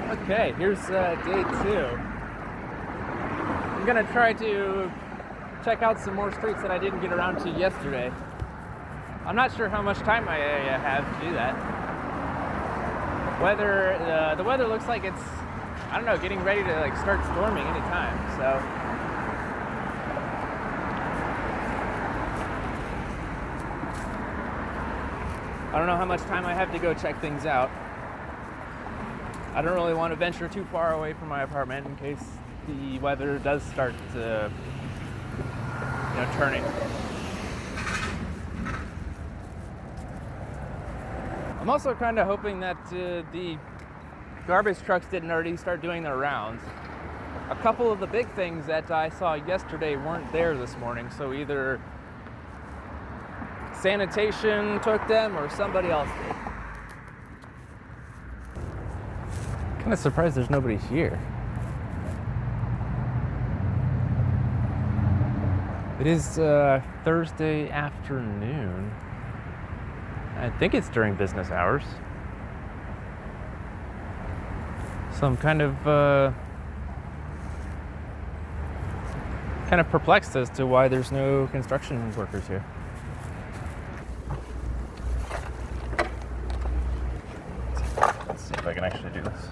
Okay, here's day 2. I'm gonna try to check out some more streets that I didn't get around to yesterday. I'm not sure how much time I have to do that. The weather looks like it's, I don't know, getting ready to start storming anytime. So I don't know how much time I have to go check things out. I don't really want to venture too far away from my apartment in case the weather does start turning. I'm also kind of hoping that the garbage trucks didn't already start doing their rounds. A couple of the big things that I saw yesterday weren't there this morning, so either sanitation took them or somebody else did. Kind of surprised there's nobody here. It is Thursday afternoon. I think it's during business hours. So I'm kind of perplexed as to why there's no construction workers here. Let's see if I can actually do this.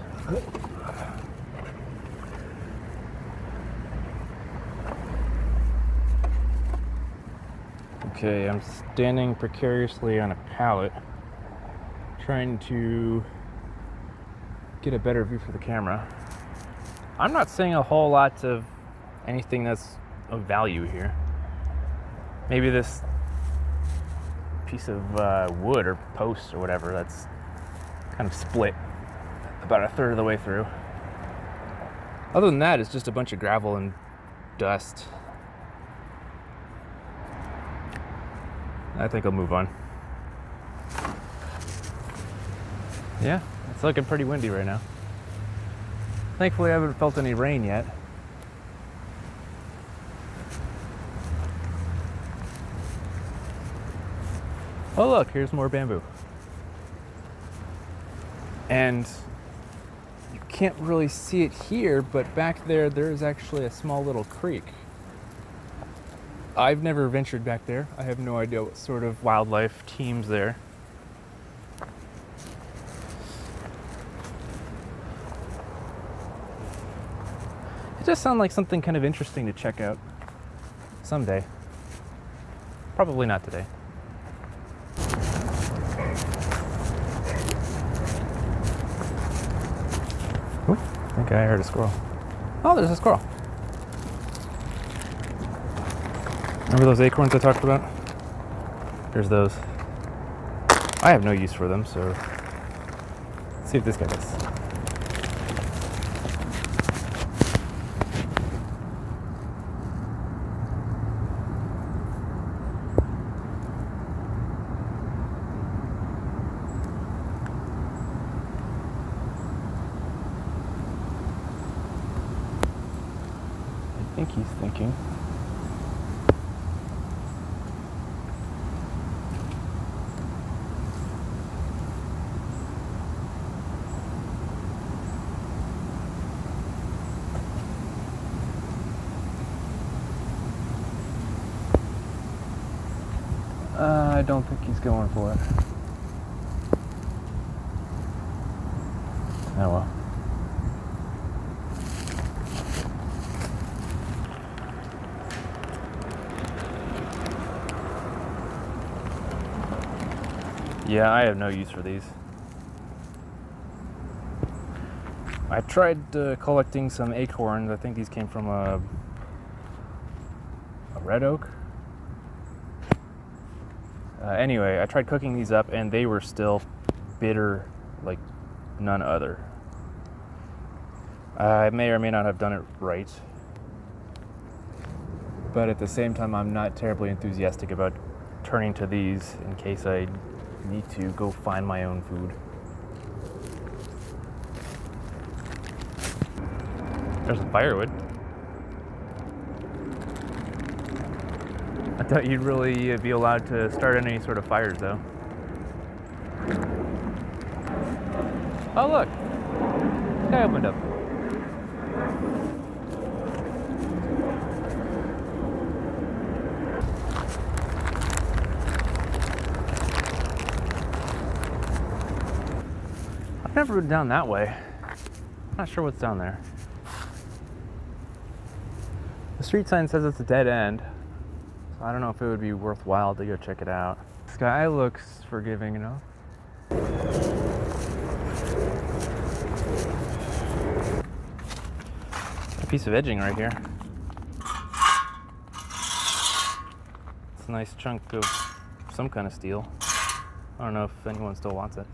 Okay, I'm standing precariously on a pallet, trying to get a better view for the camera. I'm not seeing a whole lot of anything that's of value here. Maybe this piece of wood or post or whatever that's kind of split about a third of the way through. Other than that, it's just a bunch of gravel and dust. I think I'll move on. Yeah, it's looking pretty windy right now. Thankfully, I haven't felt any rain yet. Oh look, here's more bamboo. And you can't really see it here, but back there is actually a small little creek. I've never ventured back there. I have no idea what sort of wildlife teems there. It does sound like something kind of interesting to check out someday. Probably not today. Ooh, I think I heard a squirrel. Oh, there's a squirrel. Remember those acorns I talked about? There's those. I have no use for them, so let's see if this guy does. I think he's thinking. I don't think he's going for it. Oh well. Yeah, I have no use for these. I tried collecting some acorns. I think these came from a red oak. Anyway, I tried cooking these up and they were still bitter like none other. I may or may not have done it right. But at the same time, I'm not terribly enthusiastic about turning to these in case I need to go find my own food. There's some firewood. I thought you'd really be allowed to start any sort of fires, though. Oh, look. Sky opened up. I've never been down that way. I'm not sure what's down there. The street sign says it's a dead end, so I don't know if it would be worthwhile to go check it out. Sky looks forgiving enough. A piece of edging right here. It's a nice chunk of some kind of steel. I don't know if anyone still wants it.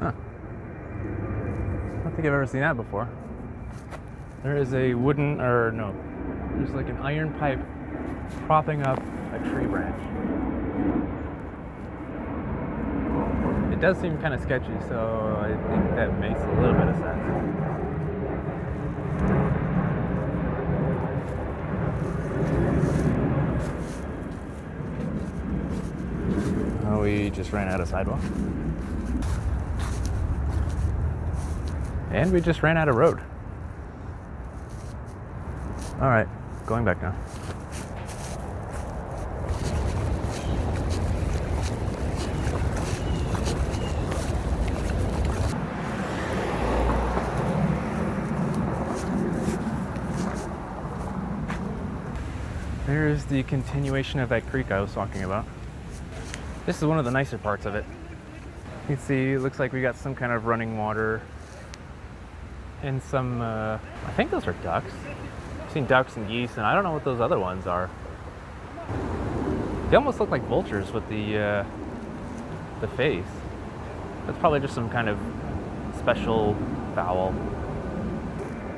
Huh. I don't think I've ever seen that before. There is a wooden, or no, there's like an iron pipe propping up a tree branch. It does seem kind of sketchy, so I think that makes a little bit of sense. Oh, we just ran out of sidewalk. And we just ran out of road. All right, going back now. There's the continuation of that creek I was talking about. This is one of the nicer parts of it. You can see, it looks like we got some kind of running water and some, I think those are ducks. I've seen ducks and geese, and I don't know what those other ones are. They almost look like vultures with the face. That's probably just some kind of special fowl.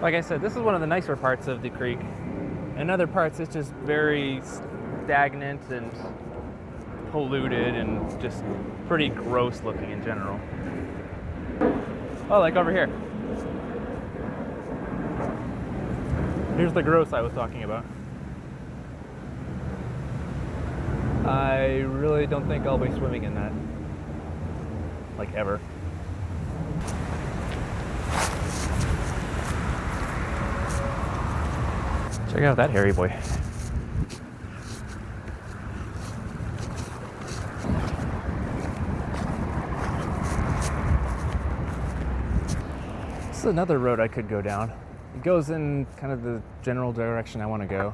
Like I said, this is one of the nicer parts of the creek. In other parts, it's just very stagnant and polluted and just pretty gross looking in general. Oh, like over here. Here's the gross I was talking about. I really don't think I'll be swimming in that. Like, ever. Check out that hairy boy. This is another road I could go down. It goes in kind of the general direction I want to go.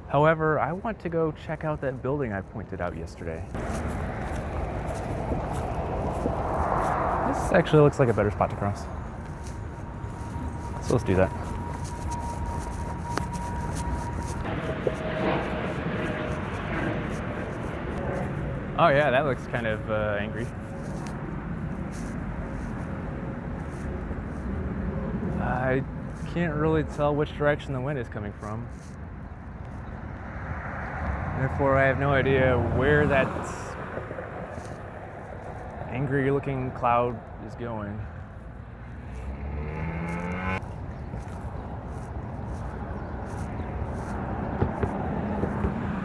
However, I want to go check out that building I pointed out yesterday. This actually looks like a better spot to cross. So let's do that. Oh yeah, that looks kind of angry. I can't really tell which direction the wind is coming from. Therefore, I have no idea where that angry looking cloud is going.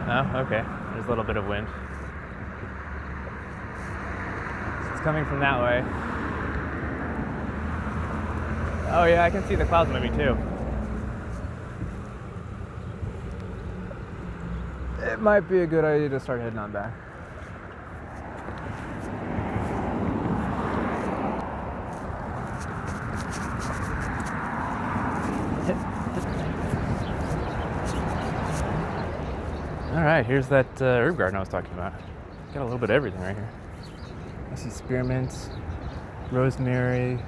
Oh, okay. There's a little bit of wind. It's coming from that way. Oh yeah, I can see the clouds moving too. It might be a good idea to start heading on back. All right, here's that herb garden I was talking about. Got a little bit of everything right here. I see spearmint, rosemary.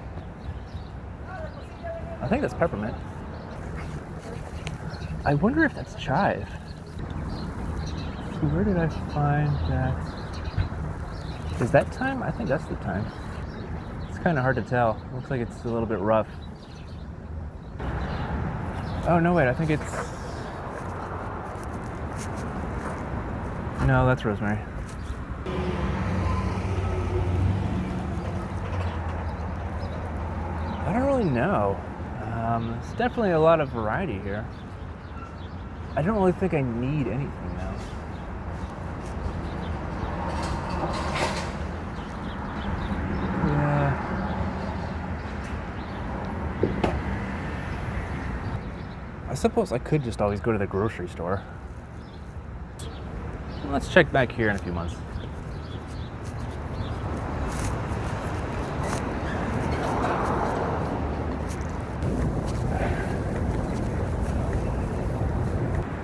I think that's peppermint. I wonder if that's chive. Where did I find that? Is that thyme? I think that's the thyme. It's kind of hard to tell. Looks like it's a little bit rough. Oh, no, wait, I think it's... No, that's rosemary. I don't really know. There's definitely a lot of variety here. I don't really think I need anything though. suppose I could just always go to the grocery store. Let's check back here in a few months.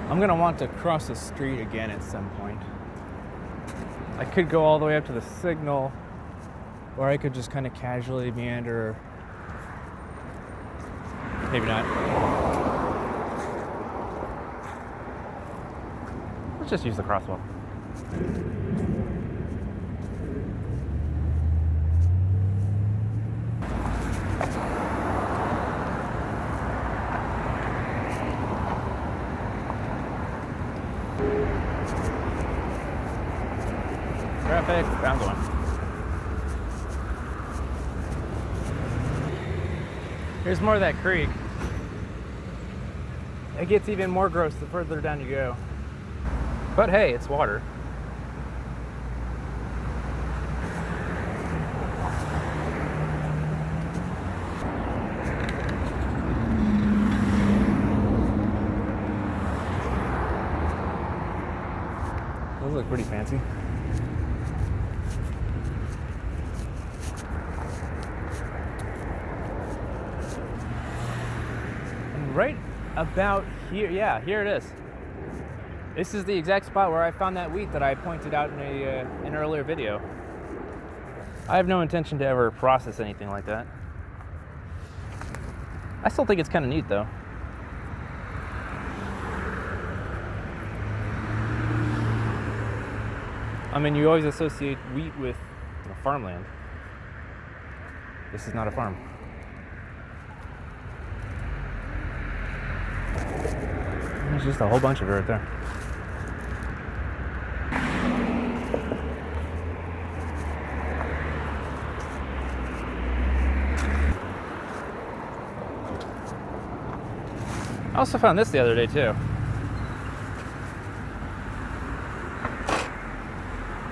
I'm gonna want to cross the street again at some point. I could go all the way up to the signal, or I could just kind of casually meander. Maybe not. Let's just use the crosswalk. Traffic, I'm going. Here's more of that creek. It gets even more gross the further down you go. But hey, it's water. Those look pretty fancy. And right about here, yeah, here it is. This is the exact spot where I found that wheat that I pointed out in an earlier video. I have no intention to ever process anything like that. I still think it's kind of neat though. I mean, you always associate wheat with farmland. This is not a farm. There's just a whole bunch of it right there. I also found this the other day too.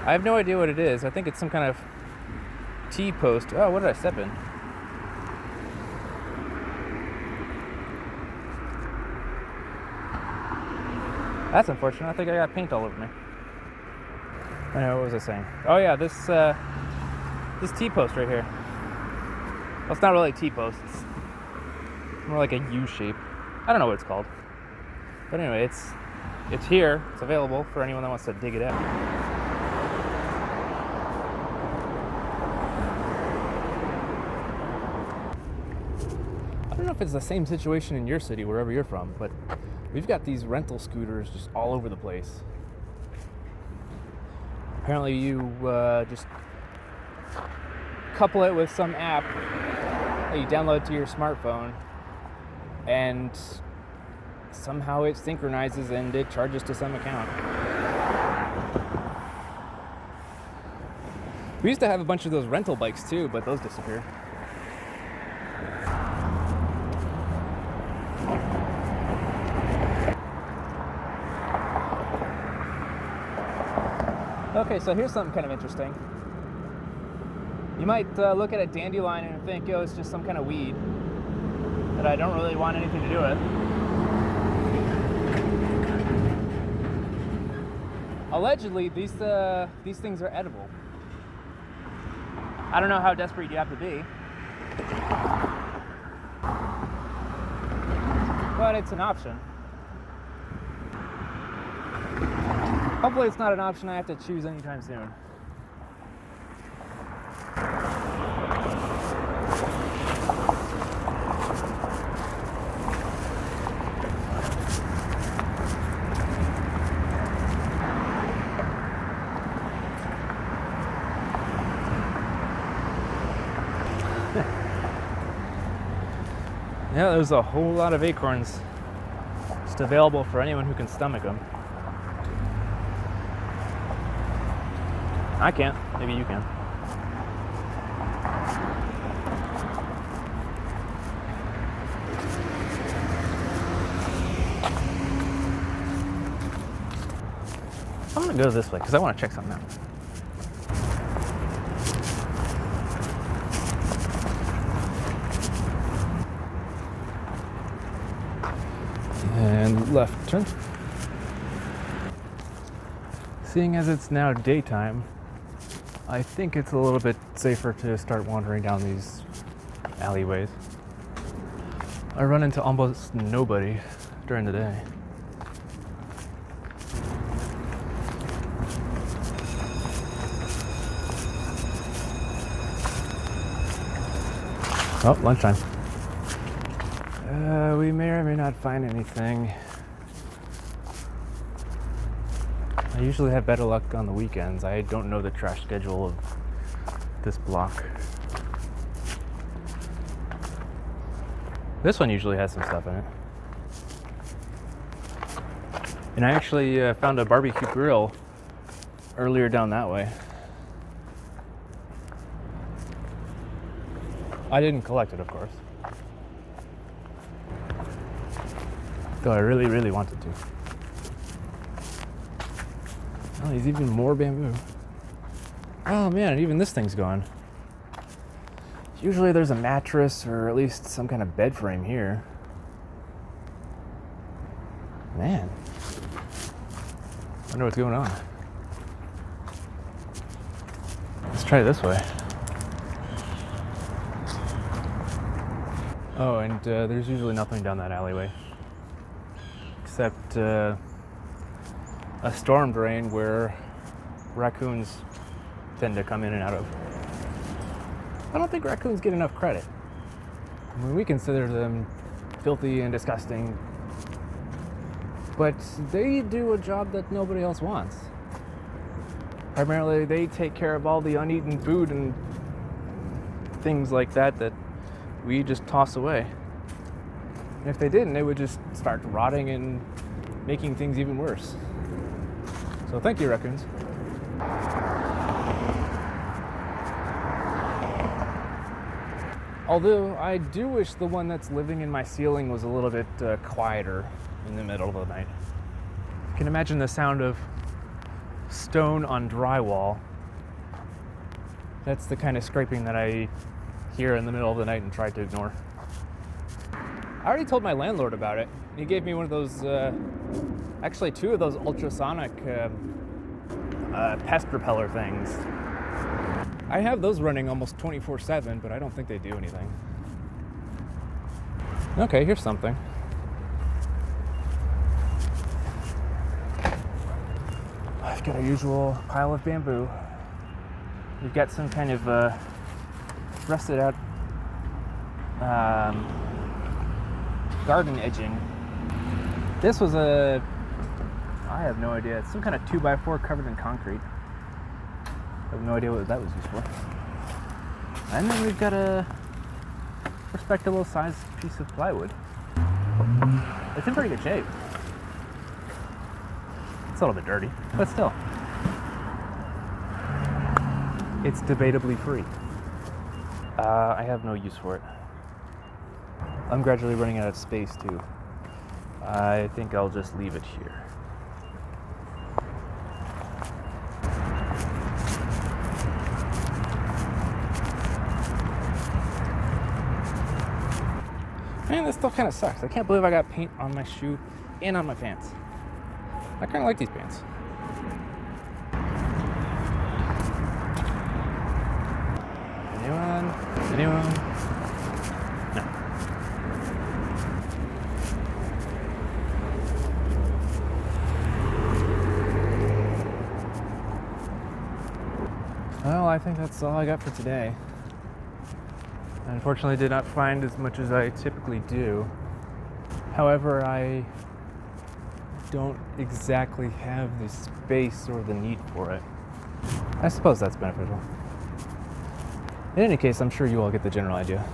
I have no idea what it is. I think it's some kind of T-post. Oh, what did I step in? That's unfortunate. I think I got paint all over me. I know, what was I saying? Oh yeah, this T-post right here. Well, it's not really a T-post. It's more like a U shape. I don't know what it's called. But anyway, it's here. It's available for anyone that wants to dig it out. I don't know if it's the same situation in your city, wherever you're from, but we've got these rental scooters just all over the place. Apparently you just couple it with some app that you download to your smartphone, and somehow it synchronizes and it charges to some account. We used to have a bunch of those rental bikes too, but those disappeared. Okay, so here's something kind of interesting. You might look at a dandelion and think, oh, it's just some kind of weed that I don't really want anything to do with. Allegedly, these things are edible. I don't know how desperate you have to be, but it's an option. Hopefully it's not an option I have to choose anytime soon. Yeah, there's a whole lot of acorns just available for anyone who can stomach them. I can't. Maybe you can. I'm gonna go this way because I want to check something out. left turn. Seeing as it's now daytime, I think it's a little bit safer to start wandering down these alleyways. I run into almost nobody during the day. Oh, lunchtime. We may or may not find anything. I usually have better luck on the weekends. I don't know the trash schedule of this block. This one usually has some stuff in it. And I actually found a barbecue grill earlier down that way. I didn't collect it, of course. Though I really, really wanted to. Oh, there's even more bamboo. Oh man, even this thing's gone. Usually there's a mattress or at least some kind of bed frame here. Man. I wonder what's going on. Let's try it this way. Oh, and there's usually nothing down that alleyway. Except a storm drain where raccoons tend to come in and out of. I don't think raccoons get enough credit. I mean, we consider them filthy and disgusting, but they do a job that nobody else wants. Primarily, they take care of all the uneaten food and things like that that we just toss away. And if they didn't, they would just start rotting and making things even worse. So thank you, raccoons. Although I do wish the one that's living in my ceiling was a little bit quieter in the middle of the night. I can imagine the sound of stone on drywall. That's the kind of scraping that I hear in the middle of the night and try to ignore. I already told my landlord about it. He gave me one of those, actually two of those ultrasonic pest repeller things. I have those running almost 24/7, but I don't think they do anything. Okay, here's something. I've got our usual pile of bamboo. We've got some kind of rusted out garden edging. This was I have no idea. It's some kind of 2x4 covered in concrete. I have no idea what that was used for. And then we've got a respectable sized piece of plywood. It's in pretty good shape. It's a little bit dirty, but still. It's debatably free. I have no use for it. I'm gradually running out of space too. I think I'll just leave it here. Man, this stuff kind of sucks. I can't believe I got paint on my shoe and on my pants. I kind of like these pants. Anyone? No. Well, I think that's all I got for today. I unfortunately did not find as much as I typically do. However, I don't exactly have the space or the need for it. I suppose that's beneficial. In any case, I'm sure you all get the general idea.